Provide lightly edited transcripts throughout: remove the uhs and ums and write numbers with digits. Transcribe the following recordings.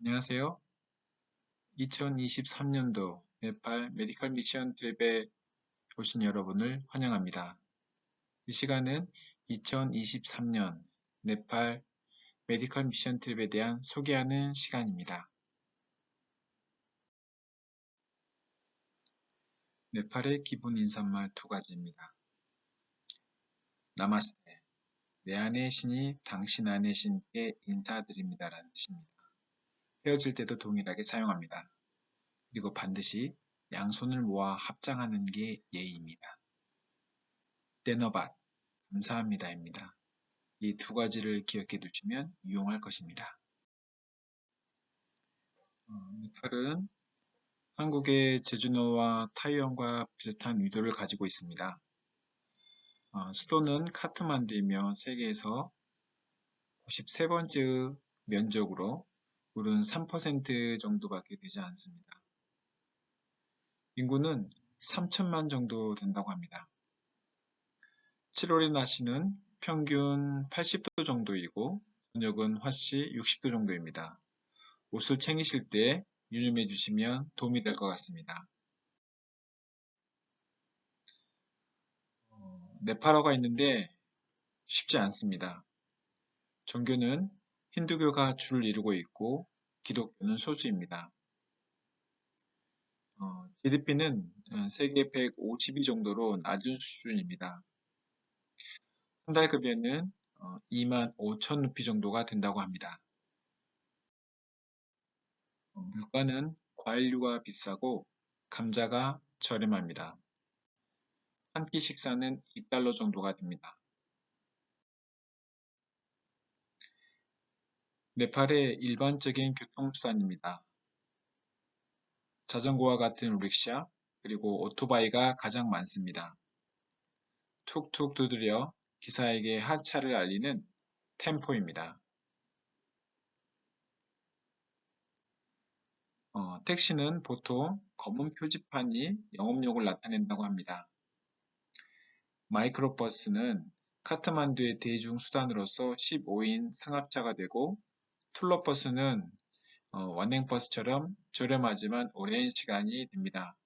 안녕하세요. 2023년도 네팔 메디컬 미션 트립에 오신 여러분을 환영합니다. 이 시간은 2023년 네팔 메디컬 미션 트립에 대한 소개하는 시간입니다. 네팔의 기본 인사말 두 가지입니다. 나마스테, 내 안의 신이 당신 안의 신께 인사드립니다라는 뜻입니다. 헤어질 때도 동일하게 사용합니다. 그리고 반드시 양손을 모아 합장하는 게 예의입니다. 떼너밭, 감사합니다입니다. 이 두 가지를 기억해 두시면 유용할 것입니다. 네팔은 한국의 제주도와 타이완과 비슷한 위도를 가지고 있습니다. 수도는 카트만두이며 세계에서 93번째 면적으로 물은 3% 정도밖에 되지 않습니다. 인구는 3천만 정도 된다고 합니다. 7월의 날씨는 평균 80도 정도이고 저녁은 화씨 60도 정도입니다. 옷을 챙기실 때 유념해 주시면 도움이 될 것 같습니다. 네팔어가 있는데 쉽지 않습니다. 종교는 힌두교가 주를 이루고 있고 기독교는 소수입니다. GDP는 세계 150위 정도로 낮은 수준입니다. 한 달 급여는 2만 5천 루피 정도가 된다고 합니다. 물가는 과일류가 비싸고 감자가 저렴합니다. 한 끼 식사는 2달러 정도가 됩니다. 네팔의 일반적인 교통수단입니다. 자전거와 같은 릭샤, 그리고 오토바이가 가장 많습니다. 툭툭 두드려 기사에게 하차를 알리는 템포입니다. 택시는 보통 검은 표지판이 영업용을 나타낸다고 합니다. 마이크로버스는 카트만두의 대중수단으로서 15인 승합차가 되고 툴러버스는 완행버스처럼 저렴하지만 오랜 시간이 됩니다.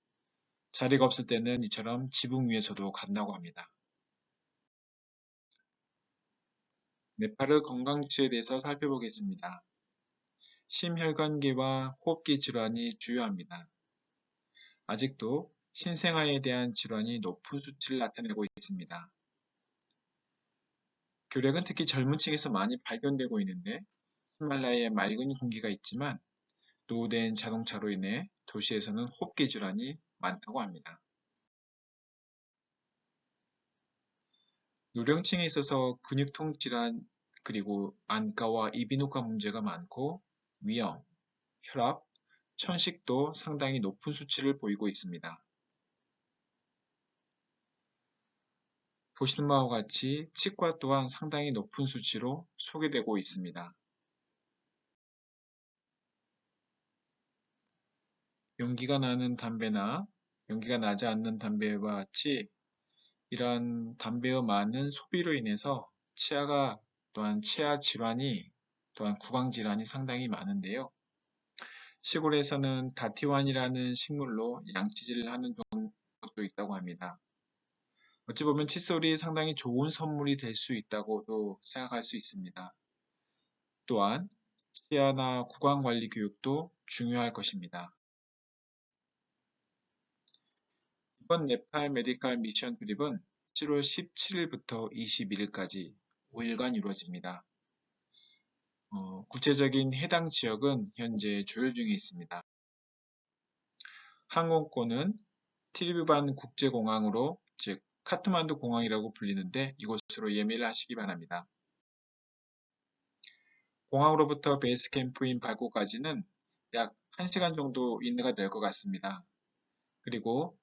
자리가 없을 때는 이처럼 지붕 위에서도 간다고 합니다. 네팔의 건강지수에 대해서 살펴보겠습니다. 심혈관계와 호흡기 질환이 주요합니다. 아직도 신생아에 대한 질환이 높은 수치를 나타내고 있습니다. 결핵은 특히 젊은 층에서 많이 발견되고 있는데 히말라야에 맑은 공기가 있지만 노후된 자동차로 인해 도시에서는 호흡기 질환이 많다고 합니다. 노령층에 있어서 근육통 질환 그리고 안과와 이비인후과 문제가 많고 위염, 혈압, 천식도 상당히 높은 수치를 보이고 있습니다. 보시는 바와 같이 치과 또한 상당히 높은 수치로 소개되고 있습니다. 연기가 나는 담배나 연기가 나지 않는 담배와 같이 이러한 담배의 많은 소비로 인해서 치아가 또한 치아 질환이 또한 구강 질환이 상당히 많은데요. 시골에서는 다티완이라는 식물로 양치질을 하는 것도 있다고 합니다. 어찌 보면 칫솔이 상당히 좋은 선물이 될 수 있다고도 생각할 수 있습니다. 또한 치아나 구강 관리 교육도 중요할 것입니다. 이번 네팔 메디컬 미션 트립은 7월 17일부터 21일까지 5일간 이루어집니다. 구체적인 해당 지역은 현재 조율 중에 있습니다. 항공권은 티리부반 국제공항으로 즉 카트만두 공항이라고 불리는데 이곳으로 예매를 하시기 바랍니다. 공항으로부터 베이스 캠프인 발코까지는 약 1시간 정도 이내가 될 것 같습니다. 그리고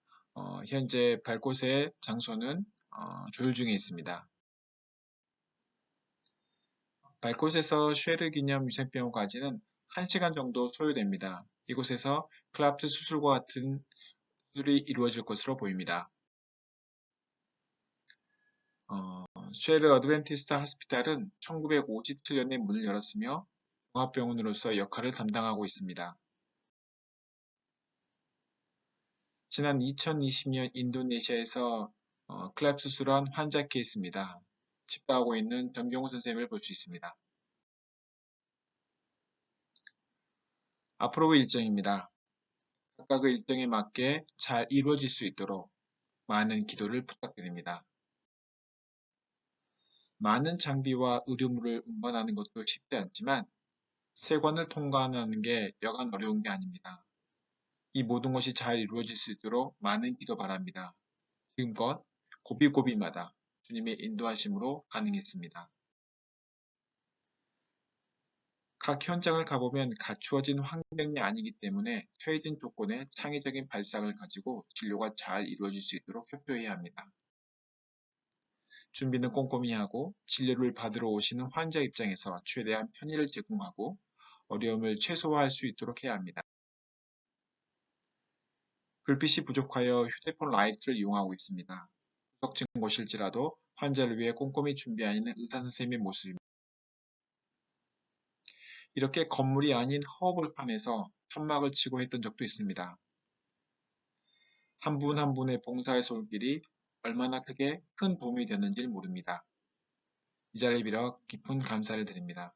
현재 발곳의 장소는 조율 중에 있습니다. 발곳에서 쉐르 기념 위생병원까지는 1시간 정도 소요됩니다. 이곳에서 클라프트 수술과 같은 수술이 이루어질 것으로 보입니다. 쉐르 어드벤티스트 하스피탈은 1957년에 문을 열었으며 종합병원으로서 역할을 담당하고 있습니다. 지난 2020년 인도네시아에서 클랩 수술한 환자 케이스입니다. 집도하고 있는 정경호 선생님을 볼 수 있습니다. 앞으로의 일정입니다. 각각의 일정에 맞게 잘 이루어질 수 있도록 많은 기도를 부탁드립니다. 많은 장비와 의료물을 운반하는 것도 쉽지 않지만 세관을 통과하는 게 여간 어려운 게 아닙니다. 이 모든 것이 잘 이루어질 수 있도록 많은 기도 바랍니다. 지금껏 고비고비마다 주님의 인도하심으로 가능했습니다. 각 현장을 가보면 갖추어진 환경이 아니기 때문에 처해진 조건에 창의적인 발상을 가지고 진료가 잘 이루어질 수 있도록 협조해야 합니다. 준비는 꼼꼼히 하고 진료를 받으러 오시는 환자 입장에서 최대한 편의를 제공하고 어려움을 최소화할 수 있도록 해야 합니다. 불빛이 부족하여 휴대폰 라이트를 이용하고 있습니다. 구석진 곳일지라도 환자를 위해 꼼꼼히 준비하는 의사 선생님의 모습입니다. 이렇게 건물이 아닌 허허벌판에서 천막을 치고 했던 적도 있습니다. 한 분 한 분의 봉사의 손길이 얼마나 크게 큰 도움이 되는지 모릅니다. 이 자리를 빌어 깊은 감사를 드립니다.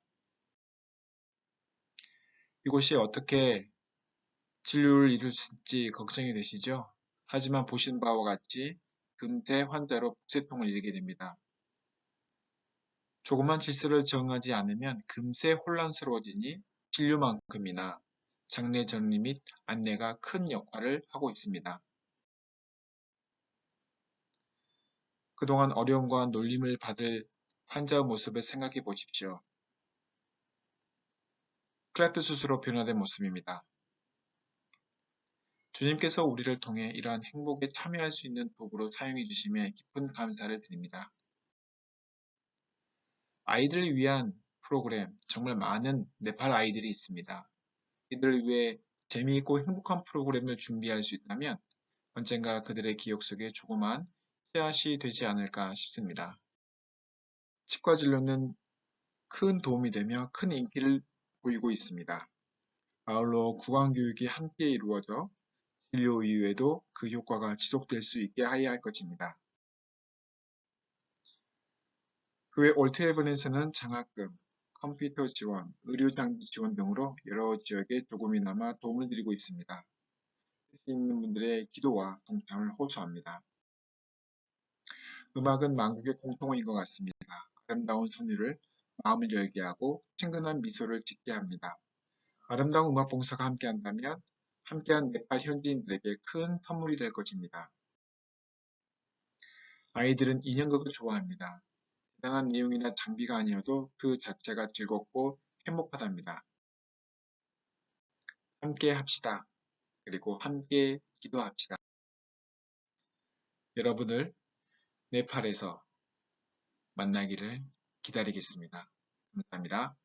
이곳이 어떻게 진료를 이룰 수 있을지 걱정이 되시죠? 하지만 보신 바와 같이 금세 환자로 복세통을 이루게 됩니다. 조그만 질서를 정하지 않으면 금세 혼란스러워지니 진료만큼이나 장례 정리 및 안내가 큰 역할을 하고 있습니다. 그동안 어려움과 놀림을 받을 환자의 모습을 생각해 보십시오. 클랩트 수술로 변화된 모습입니다. 주님께서 우리를 통해 이러한 행복에 참여할 수 있는 도구로 사용해 주심에 깊은 감사를 드립니다. 아이들을 위한 프로그램, 정말 많은 네팔 아이들이 있습니다. 이들을 위해 재미있고 행복한 프로그램을 준비할 수 있다면 언젠가 그들의 기억 속에 조그만 씨앗이 되지 않을까 싶습니다. 치과 진료는 큰 도움이 되며 큰 인기를 보이고 있습니다. 아울러 구강교육이 함께 이루어져 진료 이후에도 그 효과가 지속될 수 있게 하여야 할 것입니다. 그 외 올트헤븐에서는 장학금, 컴퓨터 지원, 의료장비 지원 등으로 여러 지역에 조금이나마 도움을 드리고 있습니다. 뜻이 있는 분들의 기도와 동참을 호소합니다. 음악은 만국의 공통어인 것 같습니다. 아름다운 선율을 마음을 열게 하고 친근한 미소를 짓게 합니다. 아름다운 음악 봉사가 함께한다면 함께한 네팔 현지인들에게 큰 선물이 될 것입니다. 아이들은 인형극을 좋아합니다. 대단한 내용이나 장비가 아니어도 그 자체가 즐겁고 행복하답니다. 함께 합시다. 그리고 함께 기도합시다. 여러분을 네팔에서 만나기를 기다리겠습니다. 감사합니다.